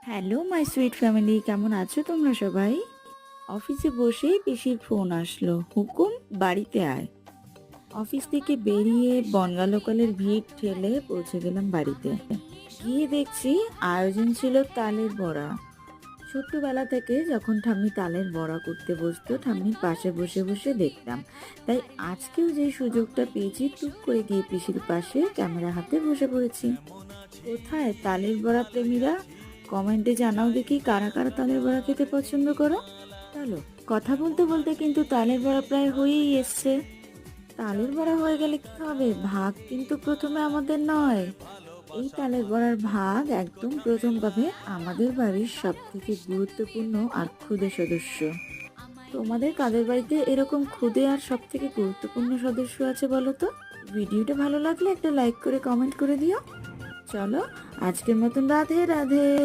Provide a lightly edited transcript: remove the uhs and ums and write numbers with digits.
Hello my sweet family, কেমন আছো তোমরা সবাই? অফিসে বসেই পিসির ফোন আসলো, হুকুম বাড়িতে আয়। অফিস থেকে বেরিয়ে বনগা লোকালের ভিড় ঠেলে পৌঁছে গেলাম বাড়িতে। গিয়ে দেখছি আয়োজন ছিল তালের বড়া। ছোট্টবেলা থেকে যখন ঠাম্মি তালের বড়া করতে বসতো, ঠাম্মির পাশে বসে বসে দেখতাম। তাই আজকেও যে সুযোগটা পেয়েছি, টুক করে গিয়ে পিসির পাশে ক্যামেরা হাতে বসে পড়েছি। কোথায় তালের বড়া প্রেমীরা? কমেন্টে জানাও দেখি কারা কারা তালের বড়া খেতে পছন্দ করো। চলো, কথা বলতে বলতে কিন্তু তালের বড়া প্রায় হয়েই এসছে। তালের বড়া হয়ে গেলে কি হবে? ভাগ কিন্তু প্রথমে আমাদের নয়। এই তালের বড়ার ভাগ একদম প্রথম পাবে আমাদের বাড়ির সব থেকে গুরুত্বপূর্ণ আর ক্ষুদে সদস্য। তোমাদের কাদের বাড়িতে এরকম ক্ষুদে আর সব থেকে গুরুত্বপূর্ণ সদস্য আছে বলো তো? ভিডিওটা ভালো লাগলে একটা লাইক করে কমেন্ট করে দিও। চলো, আজকের মতন রাধে রাধে।